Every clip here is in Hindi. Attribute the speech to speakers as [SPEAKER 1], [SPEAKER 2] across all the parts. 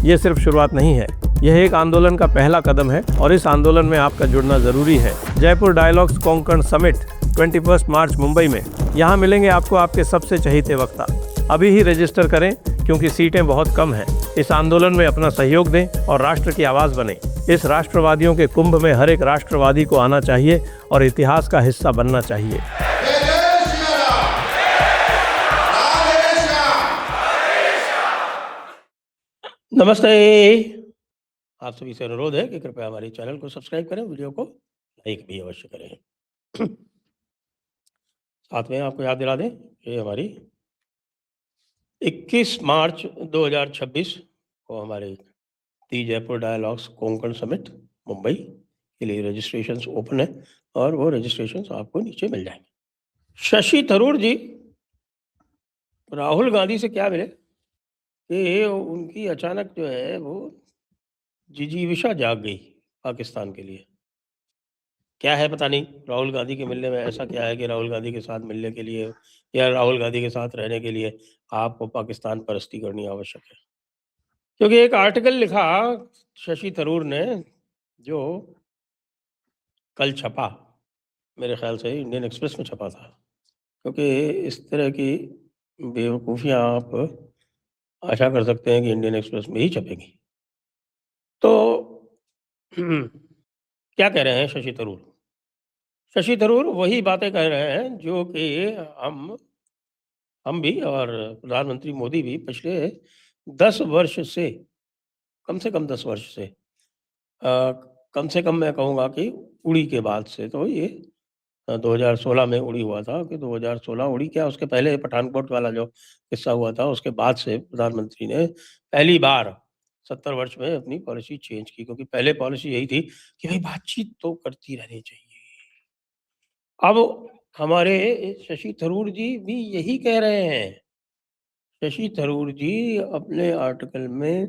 [SPEAKER 1] ये सिर्फ शुरुआत नहीं है, यह एक आंदोलन का पहला कदम है और इस आंदोलन में आपका जुड़ना जरूरी है। जयपुर डायलॉग्स कोंकण समिट 21 मार्च मुंबई में। यहाँ मिलेंगे आपको आपके सबसे चहीते वक्ता। अभी ही रजिस्टर करें क्योंकि सीटें बहुत कम हैं। इस आंदोलन में अपना सहयोग दें और राष्ट्र की आवाज़ बने। इस राष्ट्रवादियों के कुंभ में हर एक राष्ट्रवादी को आना चाहिए और इतिहास का हिस्सा बनना चाहिए। नमस्ते। आप सभी से अनुरोध है कि कृपया हमारे चैनल को सब्सक्राइब करें, वीडियो को लाइक भी अवश्य करें। साथ में आपको याद दिला दें कि हमारी 21 मार्च 2026 को हमारे दी जयपुर डायलॉग्स कोंकण समिट मुंबई के लिए रजिस्ट्रेशंस ओपन है और वो रजिस्ट्रेशंस आपको नीचे मिल जाएंगे। शशि थरूर जी राहुल गांधी से क्या मिले कि उनकी अचानक जो है वो जिजीविषा जाग गई पाकिस्तान के लिए। क्या है पता नहीं, राहुल गांधी के मिलने में ऐसा क्या है कि राहुल गांधी के साथ मिलने के लिए या राहुल गांधी के साथ रहने के लिए आपको पाकिस्तान परस्ती करनी आवश्यक है। क्योंकि एक आर्टिकल लिखा शशि थरूर ने जो कल छपा, मेरे ख्याल से इंडियन एक्सप्रेस में छपा था, क्योंकि इस तरह की बेवकूफ़ियाँ आप आशा कर सकते हैं कि इंडियन एक्सप्रेस में ही छपेगी। तो क्या कह रहे हैं शशि थरूर? शशि थरूर वही बातें कह रहे हैं जो कि हम भी और प्रधानमंत्री मोदी भी पिछले 10 वर्ष से कम 10 वर्ष से कम से कम मैं कहूँगा कि उड़ी के बाद से, तो ये 2016 में उड़ी हुआ था कि 2016 उड़ी क्या, उसके पहले पठानकोट वाला जो किस्सा हुआ था उसके बाद से प्रधानमंत्री ने पहली बार 70 वर्ष में अपनी पॉलिसी चेंज की। क्योंकि पहले पॉलिसी यही थी कि भाई बातचीत तो करती रहनी चाहिए। अब हमारे शशि थरूर जी भी यही कह रहे हैं। शशि थरूर जी अपने आर्टिकल में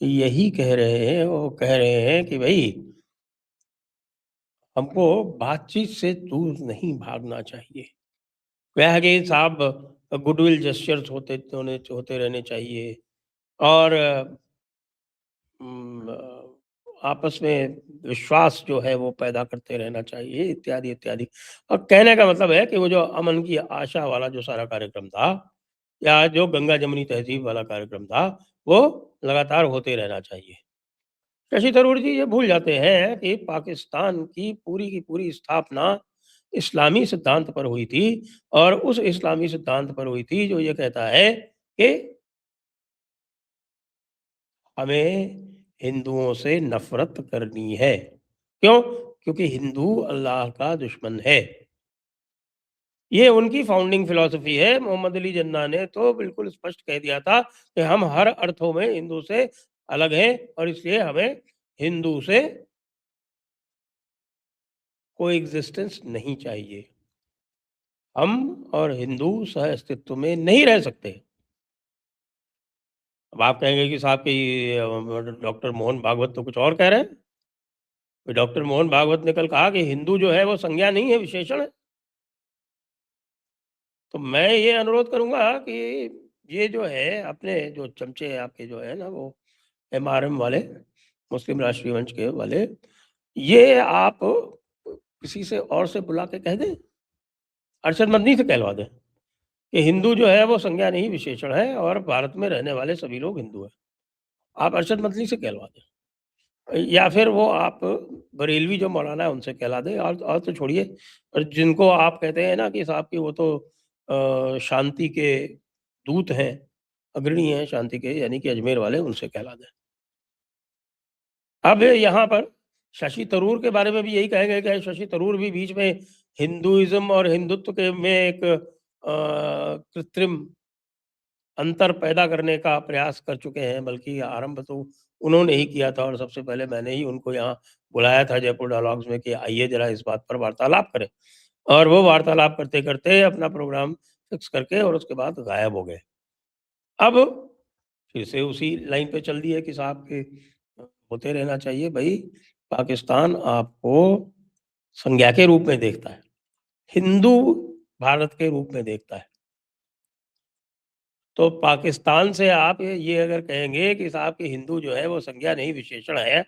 [SPEAKER 1] यही कह रहे हैं, वो कह रहे हैं कि भाई हमको बातचीत से दूर नहीं भागना चाहिए। वह है कि साहब गुडविल जेस्चर्स होते रहने चाहिए और आपस में विश्वास जो है वो पैदा करते रहना चाहिए, इत्यादि इत्यादि। और कहने का मतलब है कि वो जो अमन की आशा वाला जो सारा कार्यक्रम था या जो गंगा जमुनी तहजीब वाला कार्यक्रम था वो लगातार होते रहना चाहिए। शशि थरूर जी ये भूल जाते हैं कि पाकिस्तान की पूरी स्थापना इस्लामी सिद्धांत पर हुई थी और उस इस्लामी सिद्धांत पर हुई थी जो ये कहता है कि हमें हिंदुओं से नफरत करनी है। क्यों? क्योंकि हिंदू अल्लाह का दुश्मन है। ये उनकी फाउंडिंग फिलॉसफी है। मोहम्मद अली जिन्ना ने तो बिल्कुल स्पष्ट कह दिया था कि हम हर अर्थों में हिंदू से अलग हैं और इसलिए हमें हिंदू से कोई एग्जिस्टेंस नहीं चाहिए। हम और हिंदू सह अस्तित्व में नहीं रह सकते। अब आप कहेंगे कि साहब कि डॉक्टर मोहन भागवत तो कुछ और कह रहे हैं। डॉक्टर मोहन भागवत ने कल कहा कि हिंदू जो है वो संज्ञा नहीं है, विशेषण है। तो मैं ये अनुरोध करूंगा कि ये जो है अपने जो चमचे आपके जो है ना वो एमआरएम वाले, मुस्लिम राष्ट्रीय मंच के वाले, ये आप किसी से और से बुला के कह दें, अरशद मदनी से कहलवा दें कि हिंदू जो है वो संज्ञा नहीं विशेषण है और भारत में रहने वाले सभी लोग हिंदू हैं। आप अरशद मदनी से कहलवा दें या फिर वो आप बरेलवी जो मौलाना है उनसे कहला दें। और तो छोड़िए, और जिनको आप कहते हैं ना कि साहब की वो तो शांति के दूत हैं, अग्रणी हैं शांति के, यानी कि अजमेर वाले, उनसे कहला दें। अब यहाँ पर शशि थरूर के बारे में भी यही कहेंगे कि शशि थरूर भी बीच में हिंदुइज्म और हिंदुत्व के में एक कृत्रिम अंतर पैदा करने का प्रयास कर चुके हैं। बल्कि आरंभ तो उन्होंने ही किया था और सबसे पहले मैंने ही उनको यहाँ बुलाया था जयपुर डायलॉग्स में कि आइए जरा इस बात पर वार्तालाप करें। और वो वार्तालाप करते करते अपना प्रोग्राम फिक्स करके और उसके बाद गायब हो गए। अब फिर से उसी लाइन पे चल दिए कि साहब के होते रहना चाहिए। भाई पाकिस्तान आपको संज्ञा के रूप में देखता है, हिंदू भारत के रूप में देखता है। तो पाकिस्तान से आप ये अगर कहेंगे कि साहब कि हिंदू जो है वो संज्ञा नहीं विशेषण है,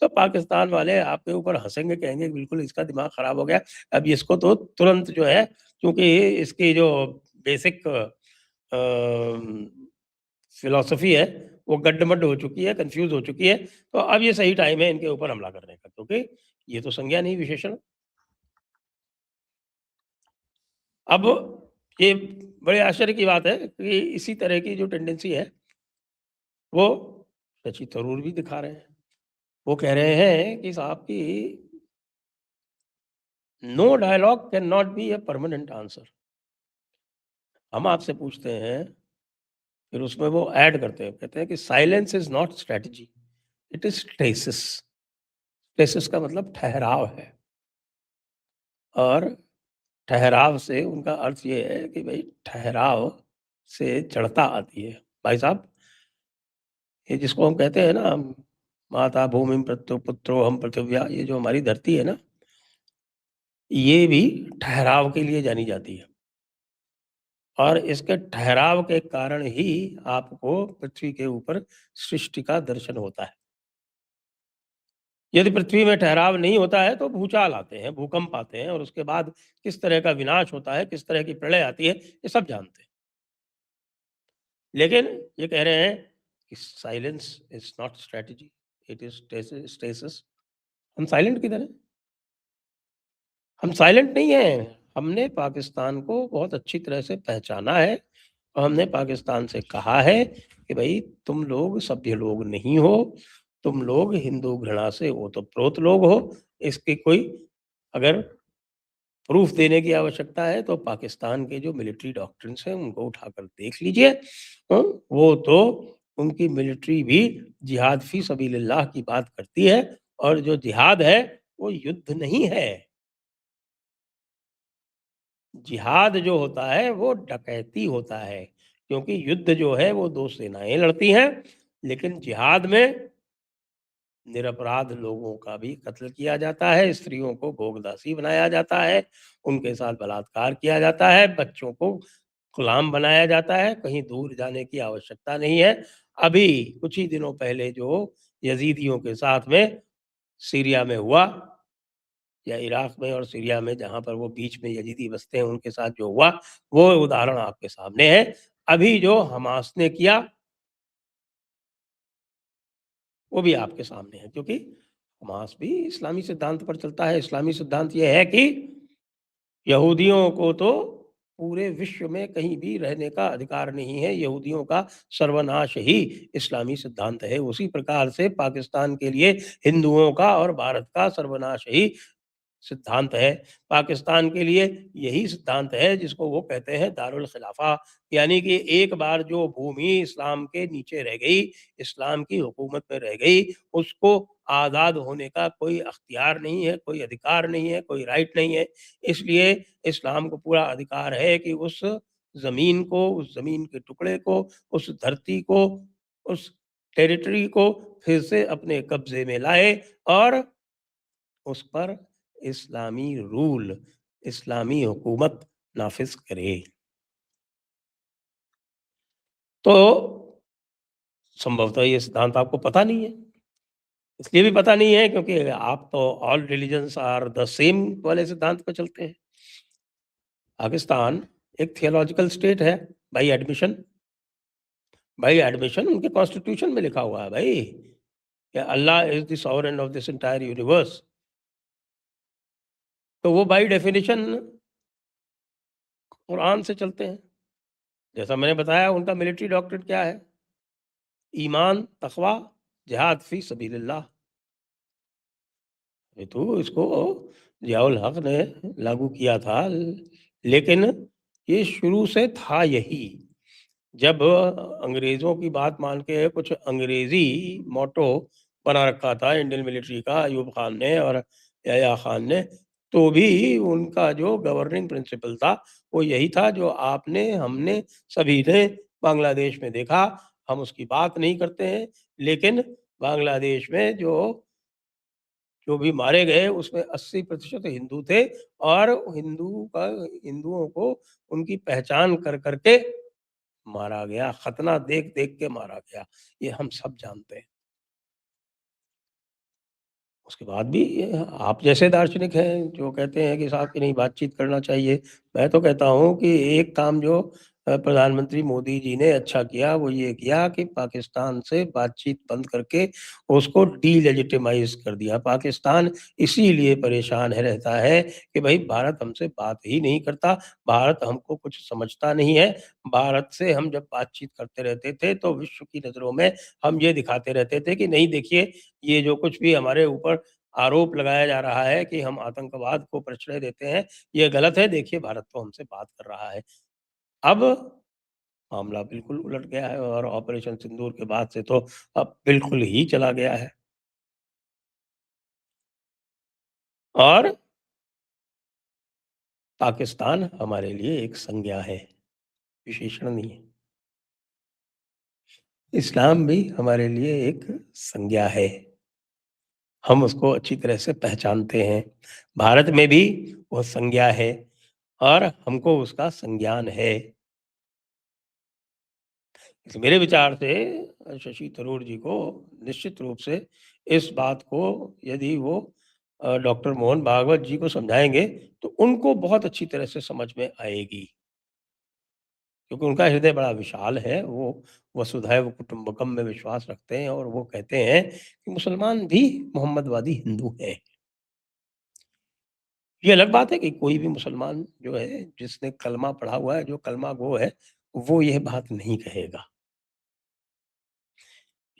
[SPEAKER 1] तो पाकिस्तान वाले आपके ऊपर हँसेंगे, कहेंगे बिल्कुल इसका दिमाग खराब हो गया। अब इसको तो तुरंत जो है, क्योंकि इसकी जो बेसिक फिलॉसफी है वो गड्ड-मड्ड हो चुकी है, कन्फ्यूज़ हो चुकी है, तो अब ये सही टाइम है इनके ऊपर हमला करने का, क्योंकि ये तो संज्ञा नहीं विशेषण। अब ये बड़े आश्चर्य की बात है कि इसी तरह की जो टेंडेंसी है, वो शशि थरूर भी दिखा रहे हैं। वो कह रहे हैं कि साहब कि no dialogue can not be a permanent answer. हम आपसे पूछते हैं, फिर उसमें वो ऐड करते हैं, कहते हैं कि silence is not strategy, it is stasis. Stasis का मतलब ठहराव है, और ठहराव से उनका अर्थ ये है कि भई ठहराव से जड़ता आती है। भाई साहब, ये जिसको हम कहते हैं ना, माता भूमिम प्रत्यो पुत्रो हम पृथिव्या, ये जो हमारी धरती है ना, ये भी ठहराव के लिए जानी जाती है, और इसके ठहराव के कारण ही आपको पृथ्वी के ऊपर सृष्टि का दर्शन होता है। यदि पृथ्वी में ठहराव नहीं होता है तो भूचाल आते हैं, भूकंप आते हैं, और उसके बाद किस तरह का विनाश होता है, किस तरह की प्रलय आती है, ये सब जानते हैं। लेकिन ये कह रहे हैं कि silence is not strategy, it is stasis. हम साइलेंट किधर हैं? हम साइलेंट नहीं हैं। हमने पाकिस्तान को बहुत अच्छी तरह से पहचाना है, और हमने पाकिस्तान से कहा है कि भई तुम लोग सभ्य लोग नहीं हो, तुम लोग हिंदू घृणा से ओतप्रोत लोग हो। इसकी कोई अगर प्रूफ देने की आवश्यकता है तो पाकिस्तान के जो मिलिट्री डॉक्ट्रिन्स हैं उनको उठाकर देख लीजिए। वो तो उनकी मिलिट्री भी जिहाद फी सबीलिल्लाह की बात करती है, और जो जिहाद है वो युद्ध नहीं है। जिहाद जो होता है वो डकैती होता है, क्योंकि युद्ध जो है वो 2 सेनाएँ लड़ती हैं, लेकिन जिहाद में निरपराध लोगों का भी कत्ल किया जाता है, स्त्रियों को भोगदासी बनाया जाता है, उनके साथ बलात्कार किया जाता है, बच्चों को गुलाम बनाया जाता है, कहीं दूर जाने की आवश्यकता नहीं है। अभी कुछ ही दिनों पहले जो यज़ीदियों के साथ में सीरिया में हुआ, या इराक में और सीरिया में, जहाँ पर वो बीच में यज़ीदी बसते हैं, उनके साथ जो हुआ, वो उदाहरण आपके सामने है। अभी जो हमास ने किया, वो भी आपके सामने है, क्योंकि हमास भी इस्लामी सिद्धांत पर चलता है। इस्लामी सिद्धांत ये है कि यहूदियों को तो पूरे विश्व में कहीं भी रहने का अधिकार नहीं है, यहूदियों का सर्वनाश ही इस्लामी सिद्धांत है। उसी प्रकार से पाकिस्तान के लिए हिंदुओं का और भारत का सर्वनाश ही सिद्धांत है। पाकिस्तान के लिए यही सिद्धांत है जिसको वो कहते हैं दारुल खिलाफा, यानी कि एक बार जो भूमि इस्लाम के नीचे रह गई, इस्लाम की हुकूमत में रह गई, उसको आज़ाद होने का कोई अख्तियार नहीं है, कोई अधिकार नहीं है, कोई राइट नहीं है। इसलिए इस्लाम को पूरा अधिकार है कि उस ज़मीन को, उस ज़मीन के टुकड़े को, उस धरती को, उस टेरिटरी को फिर से अपने कब्ज़े में लाए, और उस पर इस्लामी रूल, इस्लामी हुकूमत नाफ़िज़ करे। तो संभवतः ये सिद्धांत आपको पता नहीं है। इसलिए भी पता नहीं है क्योंकि आप तो all religions are the same वाले सिद्धांत पे चलते हैं। पाकिस्तान एक थियोलॉजिकल स्टेट है बाय एडमिशन। बाय एडमिशन उनके कॉन्स्टिट्यूशन में लिखा हुआ है भाई, कि Allah is the sovereign of this entire universe. तो वो बाय डेफिनिशन कुरान से चलते हैं। जैसा मैंने बताया, उनका मिलिट्री डॉक्ट्रिन क्या है? ईमान, तक़वा, जिहाद फ़ी सबीलिल्लाह। ये तो इसको ज़ियाउल हक़ ने लागू किया था, लेकिन ये शुरू से था यही। जब अंग्रेज़ों की बात मान के कुछ अंग्रेज़ी मोट्टो बना रखा था इंडियन मिलिट्री का अयूब खान ने और याह्या खान ने, तो भी उनका जो गवर्निंग प्रिंसिपल था, वो यही था जो आपने, हमने, सभी ने बांग्लादेश में देखा। हम उसकी बात नहीं करते हैं, लेकिन बांग्लादेश में जो जो भी मारे गए उसमें 80% हिंदू थे, और हिंदुओं को उनकी पहचान कर के मारा गया, खतना देख-देख के मारा गया। ये हम सब जानते हैं। उसके बाद भी आप जैसे दार्शनिक हैं, जो कहते हैं कि साहब कि नहीं बातचीत करना चाहिए। मैं तो कहता हूँ कि एक काम जो प्रधानमंत्री मोदी जी ने अच्छा किया, वो ये किया कि पाकिस्तान से बातचीत बंद करके उसको डीलेजिटिमाइज़ कर दिया। पाकिस्तान इसीलिए परेशान है रहता है कि भई भारत हमसे बात ही नहीं करता, भारत हमको कुछ समझता नहीं है। भारत से हम जब बातचीत करते रहते थे, तो विश्व की नज़रों में हम ये दिखाते रहते थे कि नहीं देखिए ये जो कुछ भी हमारे ऊपर आरोप लगाया जा रहा है कि हम आतंकवाद को प्रश्रय देते हैं, ये गलत है, देखिए भारत तो हमसे बात कर रहा है। अब मामला बिल्कुल उलट गया है और ऑपरेशन सिंदूर के बाद से तो अब बिल्कुल ही चला गया है और पाकिस्तान हमारे लिए एक संज्ञा है, विशेषण नहीं है। इस्लाम भी हमारे लिए एक संज्ञा है, हम उसको अच्छी तरह से पहचानते हैं। भारत में भी वो संज्ञा है और हमको उसका संज्ञान है। तो मेरे विचार से शशि थरूर जी को निश्चित रूप से इस बात को यदि वो डॉक्टर मोहन भागवत जी को समझाएँगे, तो उनको बहुत अच्छी तरह से समझ में आएगी। क्योंकि उनका हृदय बड़ा विशाल है, वो वसुधैव कुटुम्बकम में विश्वास रखते हैं और वो कहते हैं कि मुसलमान भी मोहम्मदवादी हिंदू हैं। ये अलग बात है कि कोई भी मुसलमान जो है, जिसने कलमा पढ़ा हुआ है, जो कलमा गो है, वो यह बात नहीं कहेगा।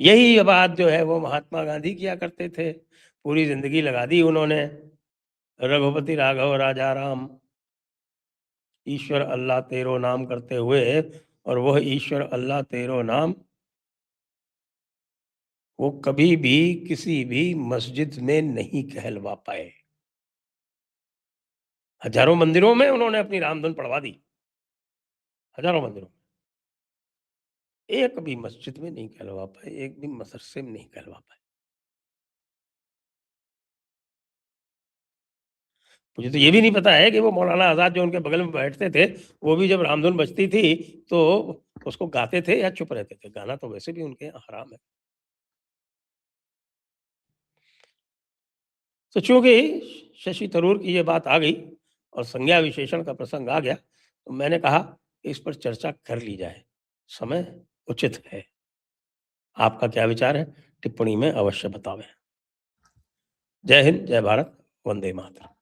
[SPEAKER 1] यही बात जो है वो महात्मा गांधी किया करते थे। पूरी ज़िंदगी लगा दी उन्होंने रघुपति राघव राजा राम, ईश्वर अल्लाह तेरो नाम करते हुए और वह ईश्वर अल्लाह तेरो नाम वो कभी भी किसी भी मस्जिद में नहीं कहलवा पाए। हज़ारों मंदिरों में उन्होंने अपनी रामधुन पढ़वा दी, हज़ारों मंदिरों में। एक भी मस्जिद में नहीं कहलवा पाए, एक भी मदरसे में नहीं कहलवा पाए। मुझे तो ये भी नहीं पता है कि वो मौलाना आज़ाद जो उनके बगल में बैठते थे, वो भी जब रामधुन बजती थी, तो उसको गाते थे या चुप रहते थे? गाना तो वैसे भी उनके यहाँ हराम है। तो चूँकि शशि थरूर की ये बात आ गई और संज्ञा विशेषण का प्रसंग आ गया, तो मैंने कहा कि इस पर चर्चा कर ली जाए, समय उचित है। आपका क्या विचार है? टिप्पणी में अवश्य बतावें। जय हिंद, जय भारत, वंदे मातरम।